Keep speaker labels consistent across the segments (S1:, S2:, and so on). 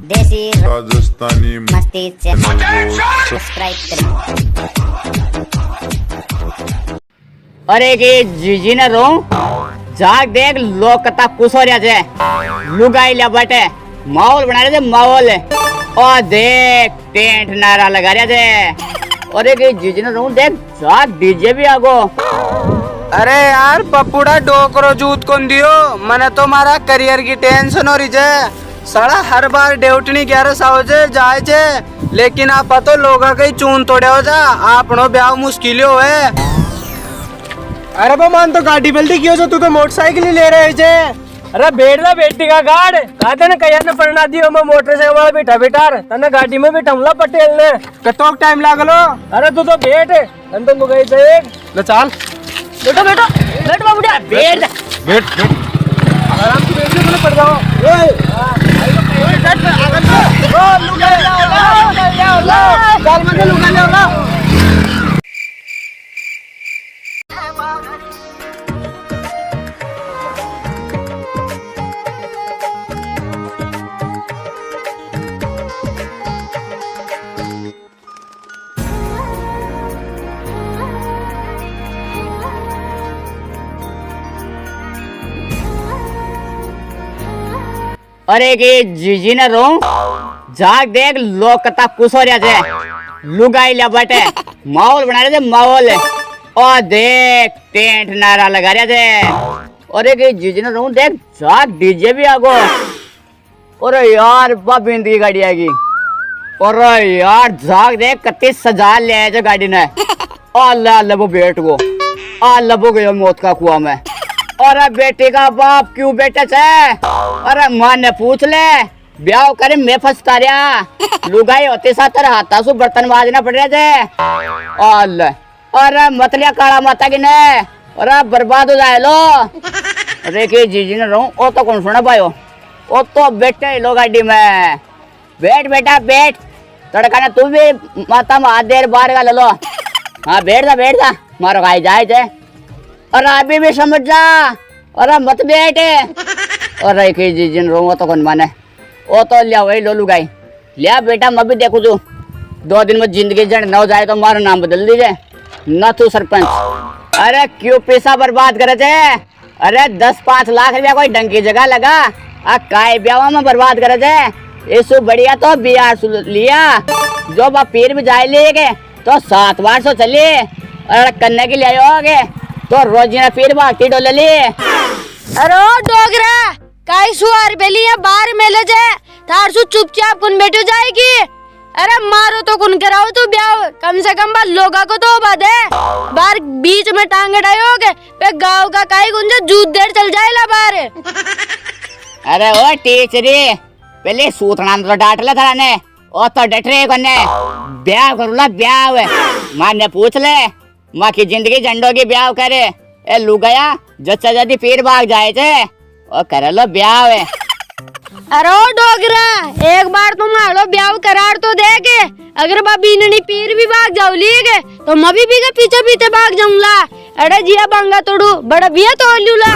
S1: देसी
S2: राजस्थानी
S1: मस्ती चैनल को सब्सक्राइब करें।
S3: अरे की जीजी ने रो जाग देख लोग कता खुश हो रहा है लुगाई लिया बटे माहौल बना रहे थे माहौल और देख टेंट नारा लगा रहे थे। अरे की जीजी ने रो देख जाग डीजे भी आगो।
S4: अरे यार पपुड़ा डोकरो जूत कौन दियो मने तो मारा करियर की टेंशन हो रही है। साला हर बार ड्यूटी 11 बजे जाए छे लेकिन आप तो लोगा कहीं चून तोड़े हो जा आपनो ब्याह मुश्किल हो है।
S5: अरे बो मान तो गाड़ी बल्दी क्यों जो तू तो मोटरसाइकिल ही ले रहे छे। अरे बेटा बेटी का गाड़ कहते न कया न पढ़ना दियो मैं मोटरसाइकिल वाला बैठा बेटार तने गाड़ी में बैठाऊंगा पटेल ने कतोक टाइम लागलो। अरे तू तो बैठ तन तो गई देख ले चल बेटा बेटा बैठ बाबूडा बैठ बैठ आराम से बैठ के पड़ जाओ। ओए
S3: अरे की जीजी ने रो जाग देख लोग कता खुश हो रहा है लुगाई लिया बटे माहौल बना रहे थे माहौल और देख टेंट नारा लगा रहे थे। अरे की जीजी ने रो देख जाग डीजे भी आगो। अरे यार बिंदी की गाड़ी आएगी। अरे यार जाग देख कत्ती सजा ले आए गाड़ी ने अल्लाह अल्लाह वो बैठ गो अल्लाह वो गयो मौत का कुआं में। अरे बेटे का बाप क्यों बेटे से अरे मां ने पूछ ले ब्याह करे मैं फंसता रहा लुगाई होते साथ हाथा सु बर्तन माजना पड़ रहे थे। अरे मतलिया काला माता की ने अरे बर्बाद हो जाए लो। अरे के जीजी ने रहूं ओ तो कौन सुना पायो ओ तो बैठे लो गाड़ी में बैठ बेटा बैठ तड़का ने तू भी माता में हाथ देर बाहर का ले लो। हाँ बैठ जा मारो खाई जाए थे। अरे अभी भी समझ जा अरे मत बैठे। अरे के जीजी ने रहूं तो कौन माने ओ तो लिया वही लो लुगाई लिया बेटा मैं भी देखू तू 2 दिन में जिंदगी जड़ न हो जाए तो मारा नाम बदल दीजिए न तू सरपंच। अरे क्यों पैसा बर्बाद करे थे अरे 10-5 लाख रुपया कोई ढंग की जगह लगा आ काय ब्याह में बर्बाद करे थे। इसु बढ़िया तो बिहार लिया जो बा पीर भी जाए लिए तो 7 बार सो चलिए अरे कन्ने के लिए आयोगे तो रोजीना पीर भागती डोले लिए।
S6: अरे डोगरा काई सुआर बेली या बाहर मेले जे थार सु चुपचाप कुन बैठो जाएगी। अरे मारो तो कुन कराओ तू ब्याह कम से कम बात लोगा को तो बात है बाहर बीच में टांग अड़ायोगे पे गांव का काई गुंजा जूत देर चल जाएला बाहर।
S3: अरे ओ टीचरी पहले सूतना तो डांट ले थारा ने ओ तो डट रहे कन्ने ब्याह करूला ब्याह मां ने पूछ ले मां की जिंदगी झंडो की ब्याह करे ए लुगाया जच्चा जदी पीर भाग जाए थे ओ करे लो ब्याह।
S6: अरे डोगरा एक बार तुम आलो ब्याह करार तो दे के अगर बीननी पीर भी भाग जाओ लिए तो मैं भी के पीछे पीछे भाग जाऊंगा। अरे जिया बांगा तोड़ू बड़ा बिया तोड़ लूला।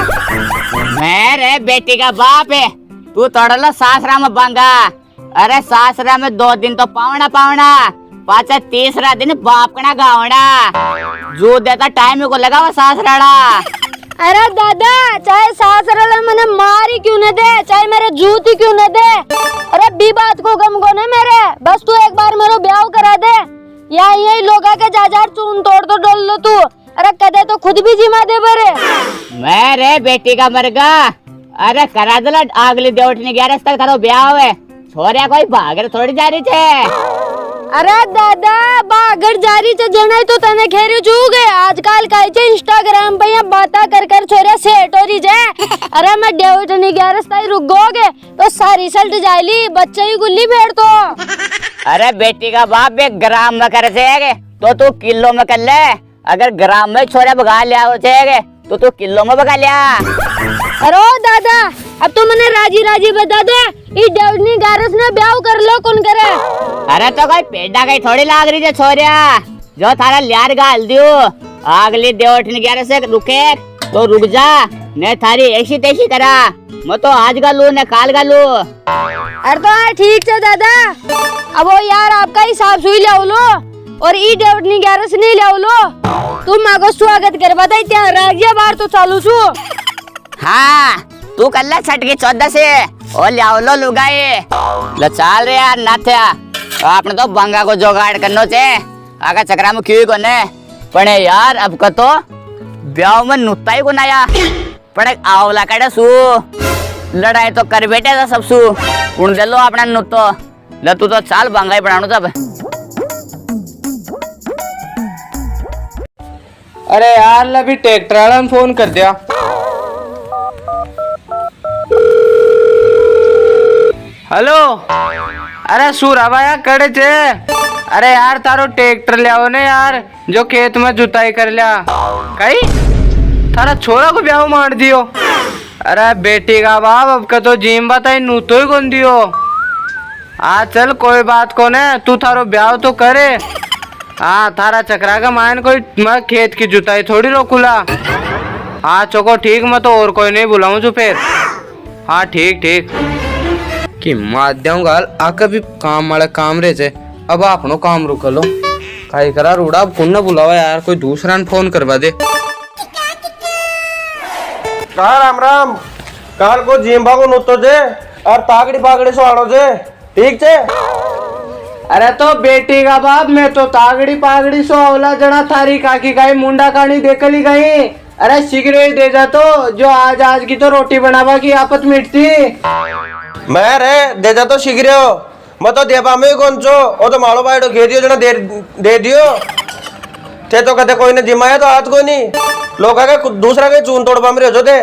S3: मेरे बेटी का बाप है तू तोड़लो सासरा में बांगा। अरे सासरा में 2 दिन तो पावना पाचा तीसरा दिन बाप कना गावना जो देता टाइम को लगा वो सासराड़ा।
S6: अरे दादा चाहे सासरा मैंने मारी क्यों न दे चाहे मेरे जूती क्यों न दे अरे बी बात को गम को न मेरे बस तू एक बार मेरे ब्याह करा दे या यही लोगा के जाजार चून तोड़ तो डोल लो तू। अरे कदे तो खुद भी जिमा दे बरे
S3: मेरे बेटी का मरगा। अरे करा दला अगली देवटनी 11 तक थारो ब्याह है छोरिया कोई भागर थोड़ी जा रही थे।
S6: अरे दादा बागर जारी चे जनाई तो तने खेरी चूग है आजकल काई चे इंस्टाग्राम पे या बाता कर छोरे सेट हो रही जे। अरे मैं देवटनी 11 ताई रुक गोगे तो सारी सल्ट जाइली बच्चे ही गुल्ली भेड़ तो।
S3: अरे बेटी का बाप एक ग्राम में कर से तो तू किलो में कर ले अगर ग्राम में छोरे भगा लिया हो तो तू किलो में भगा लिया।
S6: अरे दादा अब तो मैंने राजी बता दे ये देवटनी 11 ने ब्याह कर लो कौन करे।
S3: अरे तो कोई पेड़ा कहीं थोड़ी लाग रही है छोरिया जो थारा लियार गाल दियो अगली देवटनी 11 से रुके तो रुक जा, मैं थारी ऐसी तैसी करा, मैं तो आज गालू न काल गालू।
S6: अरे तो हाँ ठीक है दादा। अब वो यार आपका हिसाब सुई ले लो और ई डेवटनी 11 से नहीं ले लो। तुम माँ को स्वागत कर बताई त्या रागिया बार तो चालू छू।
S3: हाँ तू कल्ला छट के 14 से और ले लो लुगाई ल चाल रे यार नाथ्या। आपने तो बंगा को जोगाड़ करनो छे, आगा चक्रा में क्यों कोने पण यार अब का तो ब्याह में नुत्ता ही कोनाया पण आवला काडे सु लड़ाई तो कर बेटे था सब सु उन दे लो अपना नुत्तो ल तू तो चाल बंगाई बनाणो तब।
S4: अरे यार लभी ट्रैक्टर वाला ने फोन कर दिया। हेलो अरे सूरा भाया कड़े थे। अरे यार तारो ट्रैक्टर ले आओ ने यार जो खेत में जुताई कर लिया कहीं थारा छोरा को ब्याह मार दियो। अरे बेटी का बाप अब का तो जिम बताई नू तो ही कौन दियो। हाँ चल कोई बात को ने तू थारो ब्याह तो करे। हाँ थारा चक्रा का मान कोई मैं खेत की जुताई थोड़ी रोकूला। हाँ चोको ठीक मैं तो और कोई नहीं बुलाऊं जो फिर। हाँ ठीक ठीक कि माध्यम गाल आकर भी काम वाले काम रहे थे अब आपनो काम रुक लो काई करा रूड़ा अब कौन ना बुलावा यार कोई दूसरा ने फोन करवा दे।
S5: कहा राम राम काल को जिम भागो नुतो जे और तागड़ी पागड़ी सो जे ठीक छे।
S4: अरे तो बेटी का बाप मैं तो तागड़ी पागड़ी सो अवला जना थारी काकी काई मुंडा कानी देखली गई। अरे शीघ्र ही दे जा तो जो आज की तो रोटी बनावा की आपत मिटती।
S5: मैं रे दे जा तो शीघ्र हो मैं तो देबा में कौन छो ओ तो मालो बाइडो घे दियो जना दे दियो थे तो कहते कोई ने जिमाया तो हाथ कोई नहीं लोग आगे दूसरा के चून तोड़वा में रहो थे।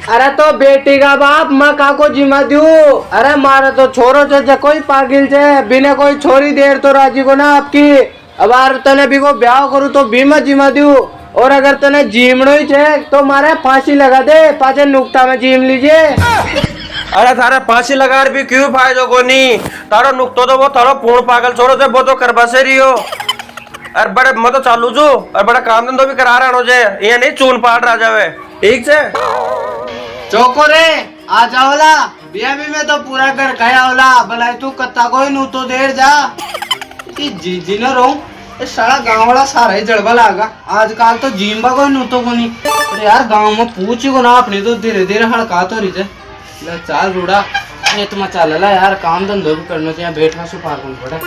S4: अरे तो बेटी का बाप मैं काको जिमा दू। अरे मारा तो छोरो छे कोई पागिल छे बिना कोई छोरी देर तो राजी को ना आपकी। अब यार तने भी को ब्याह करूँ तो भी मैं जिमा दू और अगर तने जिमनो ही छे तो मारे फांसी लगा दे पाचे नुक्ता में जिम लीजिए।
S5: अरे थारे फांसी लगा भी क्यों फायदो को नहीं तारो नुकतो तो वो थारो पूर्ण पागल छोरो थे वो तो करवा से रही हो। अरे बड़े मैं तो चालू छू और बड़ा काम धंधो भी करा रहा जे ये नहीं चून पाट रहा जावे ठीक से।
S4: चौको रे आ जाओला बिया भी में तो पूरा घर खाया होला भलाई तू कत्ता कोई नू तो देर जा जी न रो सारा गांव वाला सारा ही जड़बा लागा आजकल तो जिम्बा कोई नू तो कोनी। अरे यार गांव में पूछ को ना अपनी तो धीरे धीरे हड़का तो रही ले चाल रूड़ा ये तुम चल ला यार काम धंधो भी करना चाहिए बैठना सुपार कौन पड़े।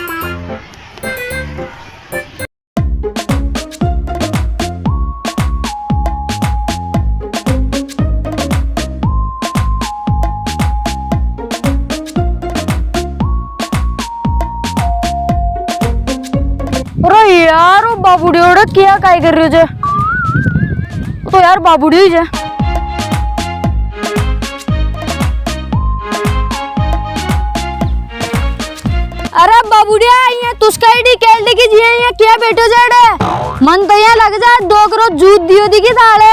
S6: अरे यार वो बाबूड़ी ओड़ा क्या काय कर रही हो जे तो यार बाबूड़ी ही जे। अरे बाबूड़िया ये तुस्का इडी केल देखी जी ये क्या बैठो जेड़े मन तो यहाँ लग जा डोकरो जूत दियो दिखी थाले।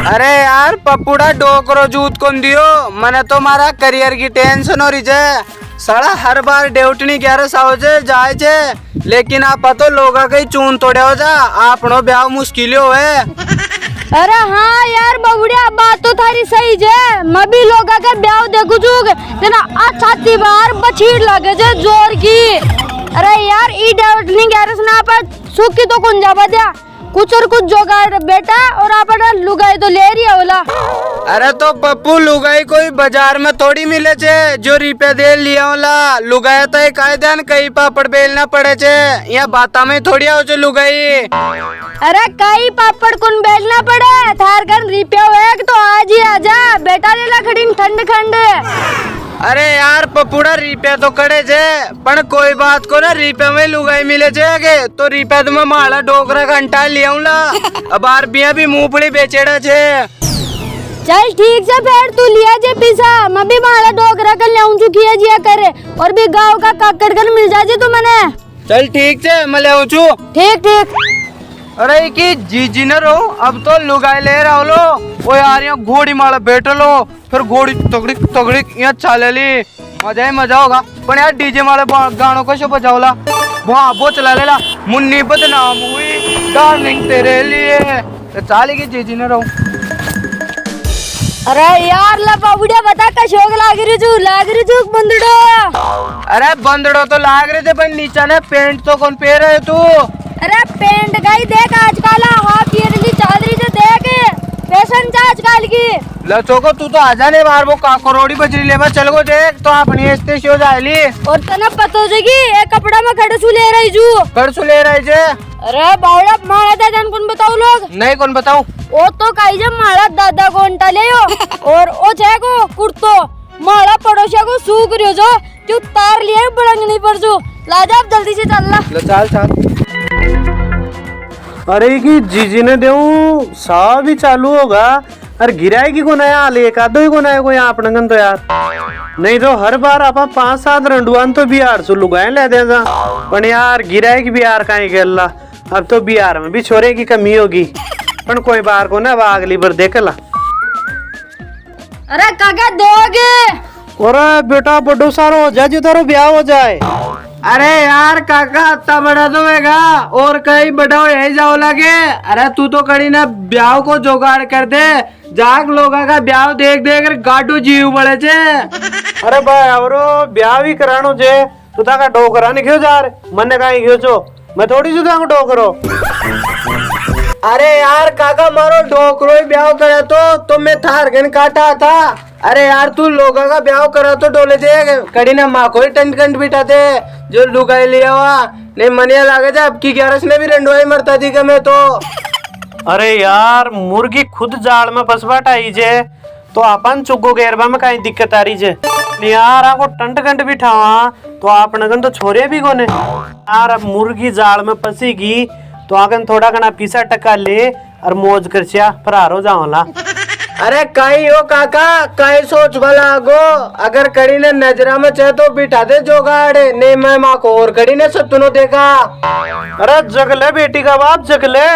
S4: अरे यार पपुड़ा डोकरो जूत कौन दियो मने तो मारा करियर की टेंशन हो रही है साला हर बार ड्यूटनी 11 साल जे जाए जे लेकिन आप तो लोगा के चून तोड़े हो जा आपनो ब्याह मुश्किल हो है।
S6: अरे हाँ यार बाबूड़िया बात तो थारी सही जे मैं भी लोगा के ब्याह देखू चुक तेना छाती बाहर बछीड़ लगे जे जोर की। अरे यार ई डेवटनी 11 ना पर सुख की तो कौन जाबा दिया कुछ और कुछ जोगाड़ बेटा और आप लुगाई तो ले रही होला।
S4: अरे तो पप्पू लुगाई कोई बाजार में थोड़ी मिले छे जो रुपया दे लिया होला लुगाई तो एक कायदा कई पापड़ बेलना पड़े छे या बाता में थोड़ी आओ छे लुगाई।
S6: अरे कई पापड़ कौन बेलना पड़े थार कर रुपया हुए तो आज ही आजा बेटा ले ला खड़ी ठंड खंड।
S4: अरे यार पपुड़ा रुपया तो कड़े छे पण कोई बात को ना रुपया में लुगाई मिले छे आगे तो रुपया तुम्हें माला डोकरा घंटा लिया अब आर बिया भी मूंगफली बेचेड़ा छे।
S6: चल ठीक से फिर तू लिया जे पिसा मैं भी माला डोकरा कर ले चुकी है जिया करे और भी गांव का काकड़ कर मिल जाजे तू मने।
S4: चल ठीक से मैं ले आऊं
S6: ठीक ठीक।
S4: अरे की जीजी न रो अब तो लुगाई ले रहा लो वो यार यहाँ घोड़ी माला बैठो लो फिर घोड़ी तगड़ी तगड़ी यहाँ चाले ली मजा ही मजा होगा पर यार डीजे माले गानों को शो बजाओला वहाँ वो चला लेला मुन्नी बदनाम हुई डार्लिंग तेरे लिए तो चालेगी जीजी ने रहूं।
S6: अरे यार ला बाबूड़िया बता का शौक लाग रही तू बंदड़ो।
S4: अरे बंदड़ो तो लाग रहे थे पर नीचा ने पेंट तो कौन पहन रहे तू?
S6: अरे पेंट गई देख आजकल हाफ ईयरली चादरी से देख फैशन आजकल की।
S4: लचो तू तो आजा ने बाहर वो करोड़ी बजरी ले चल गो देख तो अपनी एस्ते शो जायली
S6: और तना पता हो जाएगी एक कपड़ा में खड़सू ले रही जू।
S4: खड़सू ले रहे जे?
S6: अरे बावड़ा मारा दादा कौन बताओ लोग?
S4: नहीं कौन बताऊं?
S6: ओ तो काई जब मारा दादा को अंटा ले और ओ छे को कुर्तो मारा पड़ोसिया को सूख रियो जो तू तार लिए बड़ंग नहीं पर जो लाजा अब जल्दी से चल ला।
S4: चल चल।
S5: अरे की जीजी ने देऊ सा भी चालू होगा और गिराएगी को नया हाल एक आधो ही को नया को यहाँ अपना तो यार नहीं तो हर बार आप 5-7 रंडुआन तो बिहार से लुगाए ले दे पर यार गिराएगी बिहार का ही गल्ला। अब तो बिहार में भी छोरे की कमी होगी पर कोई बार को ना अगली बार देख ला।
S6: अरे काका दोगे?
S5: और बेटा बड़ो सारो हो जाए जो तारो ब्याह हो जाए।
S4: अरे यार काका इतना बड़ा तो होगा और कहीं बड़ा हो यही जाओ लगे। अरे तू तो कड़ी ना ब्याह को जुगाड़ कर दे जाग लोगा का ब्याह देख देख कर गाटू जीव बड़े छे।
S5: अरे भाई आवरो ब्याह भी करानो जे तू ताका डोकरा नहीं क्यों जा रहे मन्ने कहीं क्यों छो मैं थोड़ी सी ताको डोकरो।
S4: अरे यार काका मारो डोकरो ही ब्याह करा तो मैं थार गन काटा था। अरे यार तू लोगों का ब्याह करा तो डोले दे कड़ी ना माँ को ही टंट बिठा दे जो लुगाई लिया हुआ नहीं मनिया लागे जा अब की 11 ने भी रंडवाई मरता थी का मैं तो।
S5: अरे यार मुर्गी खुद जाल में फंसबाट आई जे तो अपन चुगो गेरबा में कहीं दिक्कत आ रही जे नहीं यार आपको टंट कंट बिठावा तो आप नगन तो छोरे भी कोने यार अब मुर्गी जाल में फंसेगी तो आगन थोड़ा कना पीसा टका ले और मौज करचिया फरार हो जावला।
S4: अरे कहीं हो काका कहीं सोच भला गो अगर कड़ी ने नजरा में चाहे तो बिठा दे जोगाड़े नहीं मैं माँ को और कड़ी ने सत्तुनो देखा।
S5: अरे जगले बेटी का बाप जगले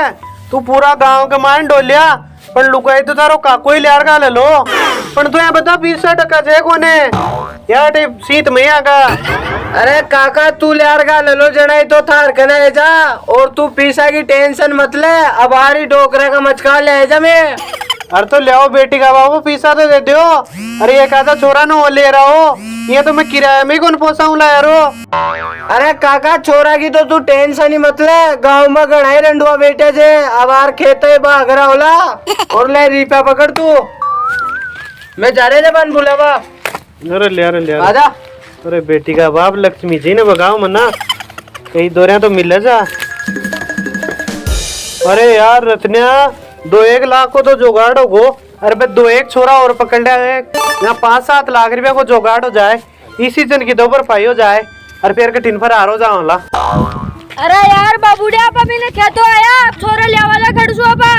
S5: तू पूरा गांव के मान डोलिया पण लुगाई तो तारो काको ही लियार का ले लो पण तू यहाँ बता 20 टका जे कोने यार सीत में आगा।
S4: अरे काका तू लियार का ले लो जनाई तो थार कने जा और तू पीसा की टेंशन मत ले अब आरी डोकरा का मचका ले जा मैं।
S5: अरे तो ले आओ बेटी का बाबू पीसा तो दे दो। अरे ये कहता छोरा न ले रहा हो ये तो मैं किराए में कौन पोसा ला यारो।
S4: अरे काका छोरा की तो तू टेंशन ही मत ले गाँव में गढ़ाई रंडुआ बेटे जे अब आर खेत भाग रहा होला और ले रिपा पकड़ तू मैं जा रहे बन बुलावा।
S5: अरे ले
S4: आजा।
S5: अरे बेटी का बाप लक्ष्मी जी ने बगाओ मना कहीं दौरिया तो मिल जा। अरे यार रत्निया 2-1 लाख को तो जुगाड़ हो गो। अरे भाई 2-1 छोरा और पकड़ लिया यहाँ 5-7 लाख रुपया को जुगाड़ हो जाए इसी जन की 2 भरपाई हो जाए और फिर कठिन फरार हो जाओ।
S6: अरे यार बाबूड़िया आपा मैंने क्या तो आया छोरा ले वाला खड़सू आपा।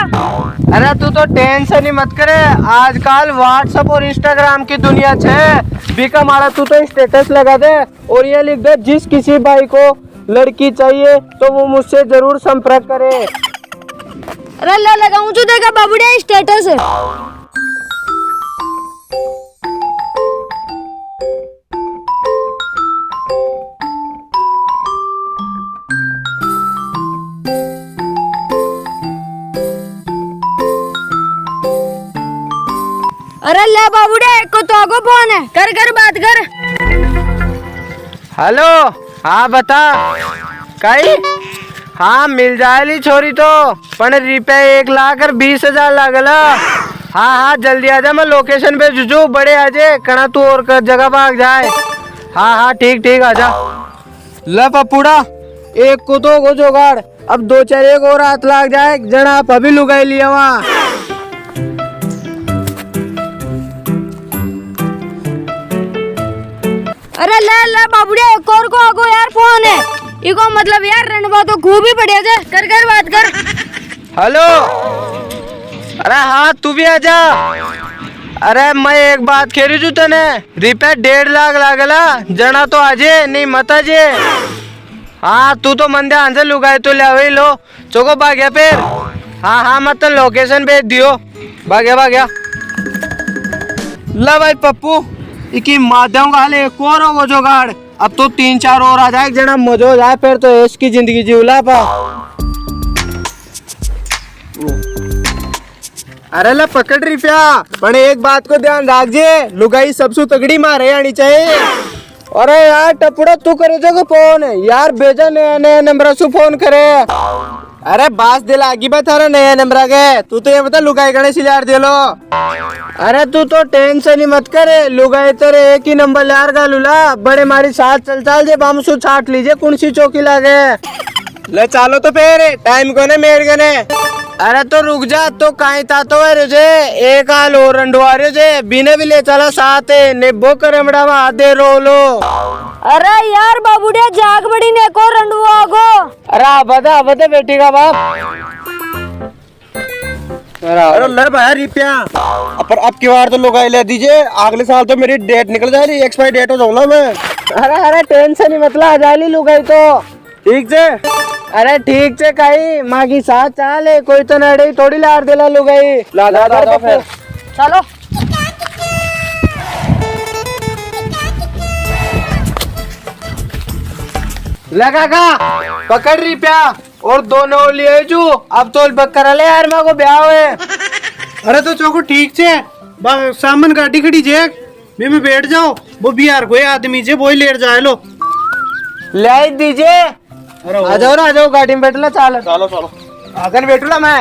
S4: अरे तू तो टेंशन ही मत करे आजकल व्हाट्सएप और इंस्टाग्राम की दुनिया छे बीका मारा तू तो स्टेटस लगा दे और ये लिख दे जिस किसी भाई को लड़की चाहिए तो वो मुझसे जरूर संपर्क करे।
S6: अरे ला लगाऊं जो देखा बाबूड़िया स्टेटस। अरे ले बाबूड़े को तो आगो फोन है कर बात कर।
S4: हेलो हाँ बता कई हाँ मिल जाएली छोरी तो पण रुपये 1,20,000 लागला। हाँ जल्दी आजा मैं लोकेशन पे जुजू बड़े आजे कना तू और कर जगह भाग जाए। हाँ ठीक आजा। ल पपुड़ा एक को तो गो जोगाड़ अब 2-4 एक और हाथ लाग जाए जना आप अभी लुगाई लिया वहाँ।
S6: अरे ला बाबूड़िया एक और को आगो यार फोन है इको मतलब यार रणबा तो खूब ही बढ़िया जा कर बात कर।
S4: हेलो अरे हाँ तू भी आजा। अरे मैं एक बात कह रही हूँ तने रुपये 1.5 लाख लागला जना तो आजे नहीं मत आजे। हाँ तू तो मंदे आंसर लुगाए तो ले वही लो चोको भाग्या फिर। हाँ मत लोकेशन भेज दियो भाग्या। ला भाई पप्पू इकी माध्यम का हाल एक और हो जोगाड़ अब तो 3-4 और आ जाए जना मजो हो जाए फिर तो इसकी जिंदगी जीवला पा। अरे ला पकड़ रही प्या, पण एक बात को ध्यान रखजे, लुगाई सबसे तगड़ी मारे आनी चाहिए। अरे यार टपड़ा तू करे जगह फोन यार, भेजा नया नया नंबर से फोन करे। अरे बास दिला आगे बता नया नंबर के, तू तो ये बता लुगाई गणे सिलार दे लो। अरे तू तो टेंशन ही मत करे, लुगाई तेरे एक ही नंबर यार गालूला, बड़े मारी साथ चल चल जे बामसू छाट लीजिए कौन सी चौकी लागे। ले चालो तो फिर टाइम को ने मेड़ गने। अरे तो रुक जा, तो काई ता तो है रे, एक हाल और रंडवारे जे बिना भी ले चला साथ नेबो करमड़ा में आधे रोलो।
S6: अरे यार बाबूड़िया जाग बड़ी ने को रंडुआ गो।
S4: अरे बता बेटी का बाप। अरे लड़ भाया रिपिया, पर अब की बार तो लोग ले दीजिए, अगले साल तो मेरी डेट निकल जाएगी, एक्सपायरी डेट हो जाऊंगा मैं। अरे टेंशन ही मतलब आ जाएगी लुगाई तो ठीक से। अरे ठीक से कही माँ की साथ चाले, कोई तो नड़े थोड़ी लार देला लुगाई। ला फिर
S6: चलो
S4: लगा का पकड़ रही प्या, और दोनों लिए जू अब तो बकर ले यार माँ को ब्याह हुए।
S5: अरे तो चौको ठीक से सामान गाड़ी खड़ी जे मैं बैठ जाओ, वो बिहार कोई आदमी जे वो लेट जाए लो।
S4: ले दीजिए, आ जाओ गाड़ी में बैठ लो। चलो आगे बैठू ला मैं।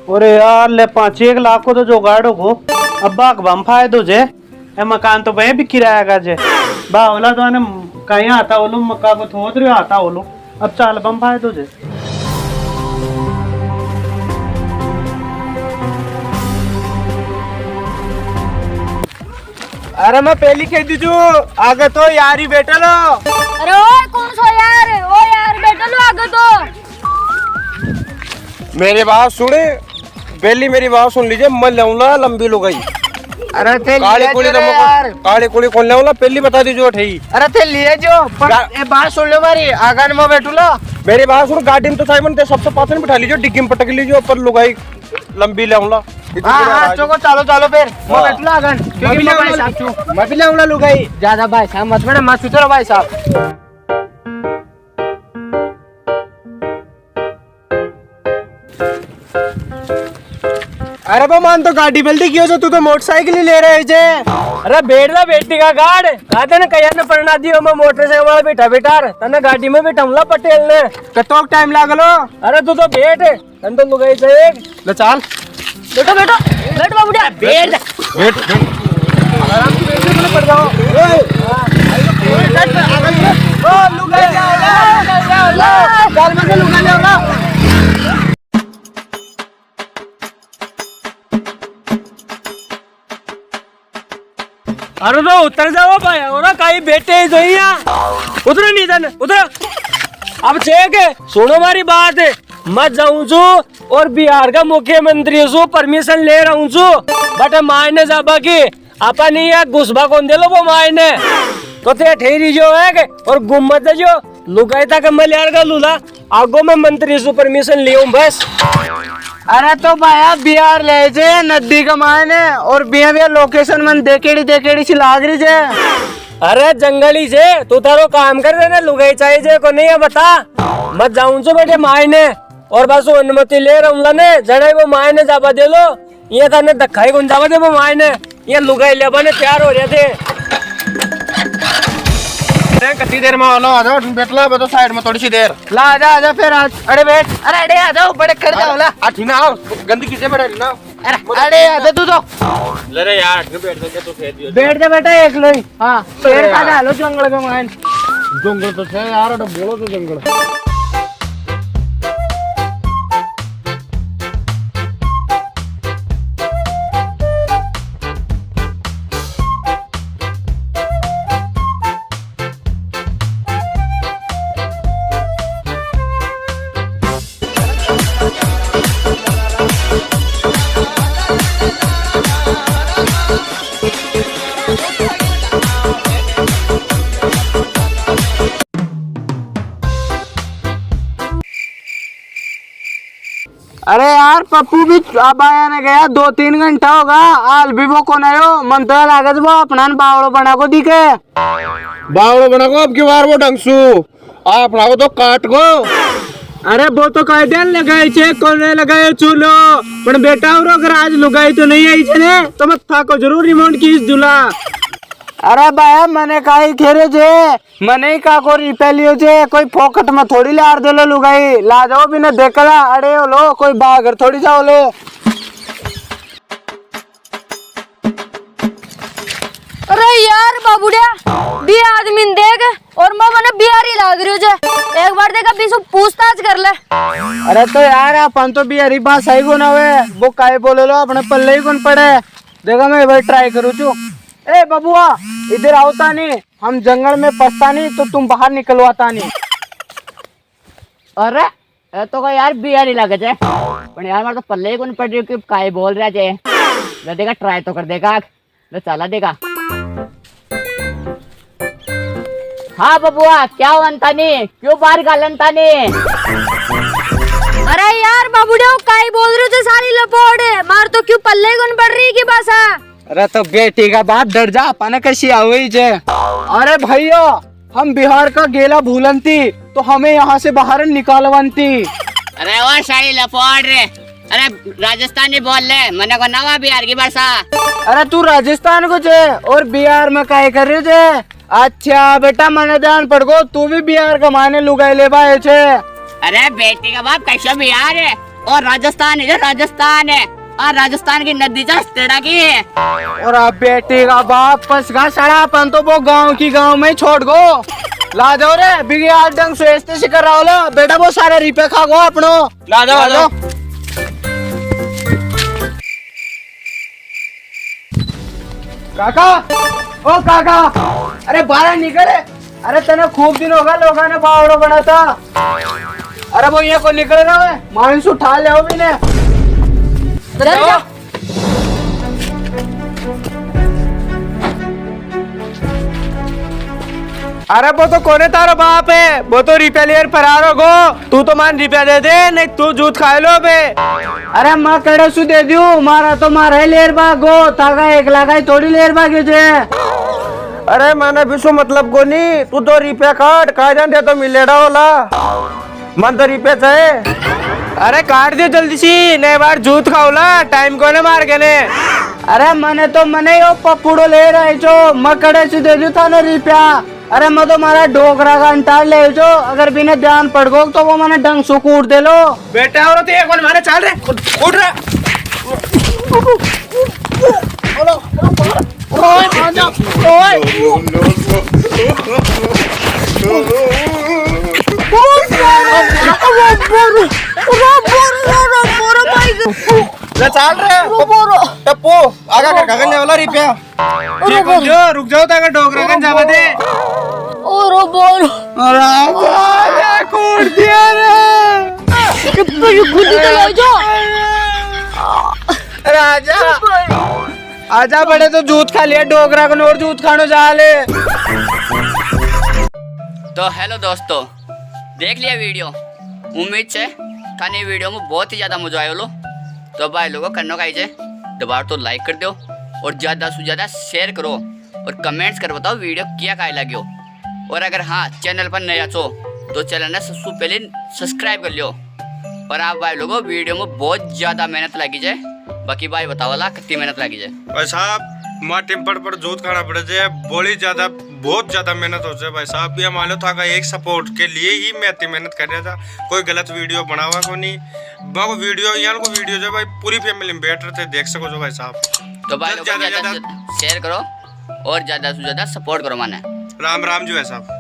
S5: अरे यार ले 5-1 लाख को तो जुगाड़ हो, अब बाग बम फायदो जे ए मकान तो वह भी किराया का जे बावला तो ने कहीं आता होलो मक्का को थोत रे आता होलो, अब चाल बम फायदो जे।
S4: अरे मैं पहली कह दीजू आगे तो यार ही बैठा लो।
S6: अरे ओए कौन सो यार, ओ यार बैठो लो आगे तो।
S2: मेरी बात सुने, पहली मेरी बात सुन लीजिए, मैं लाऊंगा लंबी लुगाई।
S4: अरे थे
S2: काली कुली तो काली कुली कौन लाऊंगा पहली बता दीजिए ठही।
S4: अरे थे लिए जो पर ये बात सुन लो मारी, आगे में बैठू लो।
S2: मेरी बात सुन, गाड़ी में तो साइमन ते सबसे पास में बिठा लीजिए, डिग्गी में पटक लीजिए, पर लुगाई लंबी लाऊंगा।
S4: हाँ चलो चलो फिर मैं बैठ लो आगे, क्योंकि मैं भी लाऊंगा लुगाई। ज्यादा भाई साहब मत बैठो, मत सुधरो भाई साहब। अरे बा मान तो गाड़ी बल्दी क्यों जो, तू तो मोटरसाइकिल ही ले रहे जे।
S5: अरे बैठला बेटी का गाड़ कहते न कया ने पढ़ना दियो, मैं मोटरसाइकिल वाला बैठा तने गाड़ी में बैठाऊंगा पटेल ने।
S4: कतो टाइम लागलो।
S5: अरे तू तो बैठ तन तो लुगाई से
S4: ले चल
S6: बैठो बैठ बाबूड़िया बैठ।
S4: पड़ जाओ लुगाई लुगाई।
S5: अरे तो उतर जाओ भाई, और कहीं बैठे ही सही उधर नहीं तन उधर। अब चेक सुनो हमारी बात, मत जाऊं छू और बिहार का मुख्यमंत्री छू परमिशन ले रहा हूँ छू, बट मायने जाबा की अपन ही घुसबा कौन दे लो वो मायने तो ते ठेरी जो है और गुम्मत जो लुगाई तक मैं यार का लूला आगो में मंत्री से परमिशन लियो बस।
S4: अरे तो भाया बिहार ले जे नदी का मायने, और बिया लोकेशन मन देखेड़ी सी लाग रही जे।
S5: अरे जंगली से तू तारो काम कर देना, लुगाई चाहिए जे को नहीं है बता, मत जाऊं छो बेटे मायने, और बस वो अनुमति ले रहूंगा ने जड़े वो मायने जाबा दे लो, ये थाने धक्काई गुन जाबा दे वो मायने, ये लुगाई ले बने तैयार हो रहे थे।
S2: कितनी देर में आना, आ जाओ बैठला तो साइड में थोड़ी सी देर।
S4: ला आजा फिर आज। अरे बैठ, अरे आ जाओ बड़े कर जाओ ला।
S2: ना गंदी किसे बैठा ना।
S4: अरे आजा तू तो
S2: ले रे यार बैठ के तो फेर दियो।
S4: बैठ जा बेटा एक लोई। हाँ पेड़ का डालो जंगल का मान।
S2: जंगल तो है यार, बोलो तो जंगल।
S4: अरे यार पप्पू भी अब आया ने गया 2-3 घंटा होगा, आल भी वो कौन आयो मन तो लागत वो अपना बावड़ो बना को दिखे।
S2: बावड़ो बना को अब की बार वो ढंगसू आप बनाओ तो काट को
S5: अरे वो तो कायदे लगाए छे कोने लगाए चूलो पण बेटा और अगर आज लुगाई तो नहीं आई छे ने तो मत थाको जरूर रिमोट की इस झूला।
S4: अरे भाया मने काई खेरे जे मने का को रिपेलियो जे कोई फोकट में थोड़ी लार दे लो लुगाई ला जाओ बिना देखला अड़े लो कोई बागर थोड़ी जाओ लो।
S6: अरे यार बाबूड़िया बी आदमी ने देख और मैं मने बिहारी लाग रही जे एक बार देखा बीसो पूछताछ कर ले।
S4: अरे तो यार अपन तो बिहारी बात सही को ना वे वो काहे बोले लो अपने पल्ले ही कौन पड़े देखा मैं भाई ट्राई करूँ चू। ए बबुआ इधर आवता नहीं हम जंगल में फंसता नहीं तो तुम बाहर निकलवाता नहीं।
S3: अरे ये तो का यार बिहारी लगे छे पण यार मारे तो पल्ले ही कोन पड़ रही कि काय बोल रहा छे। ले देखा ट्राई तो कर देगा ले चला देगा। हाँ बबुआ क्या बनता नहीं क्यों बाहर गालनता नहीं।
S6: अरे यार बाबूड़िया काई बोल रहे थे सारी लपोड़ मार तो क्यों पल्ले कौन पड़ रही की भाषा।
S4: अरे तो बेटी का बाप डर जा पाने कैसी आई जे। अरे भैया हम बिहार का गेला भूलनती तो हमें यहाँ से बाहर निकालवंती।
S3: अरे वो सारी लपोड़ रे अरे राजस्थानी बोल ले मने को नवा बिहार की भाषा।
S4: अरे तू राजस्थान को जे और बिहार में काय कर रहे जे। अच्छा बेटा मने ध्यान पड़ गो तू भी बिहार का माने लुगाई ले बाए छे।
S3: अरे बेटी का बाप कैसा बिहार है और राजस्थान है राजस्थान है और राजस्थान की नदी तेड़ा की है।
S4: और अब बेटी का बाप फंस गा सड़ा अपन तो वो गांव की गांव में छोड़ गो ला जाओ रे बिहार डंग से शिकर रहो लो बेटा वो सारे रिपे खा गो अपनो
S2: ला जाओ।
S4: काका ओ काका अरे बाहर निकले। अरे तने खूब दिन होगा लोगों ने बावड़ो बना था। अरे वो यहाँ को निकले ना माइंस उठा ले भी ने
S2: अरे वो तो कोने तारो बाप है वो तो रिपेलियर फरारो गो तू तो मान रिपे दे दे नहीं तू जूत खा लो बे।
S4: अरे माँ कड़े सु दे दियो मारा तो मारा लेर बागो तागा एक लगाई थोड़ी लेर बागे जे।
S2: अरे मैंने विश्व मतलब को नहीं तू तो रिपे काट कायदन दे तो मिलेड़ा होला मन तो रिपे चाहे। अरे काट दे जल्दी सी नए बार जूत खाओला टाइम को ने मार के ने।
S4: अरे मने तो मने यो पपुड़ो ले रहे जो मकड़े से दे दियो था ना रिपया। अरे मैं तो मारा डोकरा का अंटार ले जो अगर बिना ध्यान पड़ गो तो वो मैंने डंग से कूट दे लो
S2: बेटा और तो एक बार मारे चल रे उठ रे। चल रे टप्पू आगा कर कागल लेवला रिपया रुक जाओ ताका डोकरा कन जावा दे।
S6: ओरो बोल
S2: अरे कूट दिया रे
S6: खुद चला जो।
S2: राजा आजा बड़े तो जूत खा लिया डोकरा कन और जूत खानो जा ले।
S3: तो हेलो दोस्तों देख लिया वीडियो उम्मीद से थाने वीडियो में बहुत ही ज़्यादा मजा आयो लो। तो भाई लोगों करना का है दोबारा तो लाइक कर दो और ज़्यादा से ज़्यादा शेयर करो और कमेंट्स कर बताओ वीडियो क्या का लगे। और अगर हाँ चैनल पर नया छो तो चैनल ने सबसे पहले सब्सक्राइब कर लियो। और आप भाई लोगों वीडियो में बहुत ज़्यादा मेहनत लगी जाए बाकी भाई बताओ ला कितनी मेहनत लगी जाए।
S7: भाई साहब माँ टेम्पर पर जूत खाना पड़े जाए बहुत ज्यादा मेहनत हो जाए भाई साहब। ये मान लो था का एक सपोर्ट के लिए ही मैं इतनी मेहनत कर रहा था कोई गलत वीडियो बनावा को नहीं बाबू वीडियो यहाँ को वीडियो जो भाई पूरी फैमिली में बैठ रहे थे देख सको जो भाई साहब।
S3: तो भाई लोग ज़्यादा शेयर करो और ज़्यादा से ज़्यादा सपोर्ट करो माने।
S7: राम राम जी भाई साहब।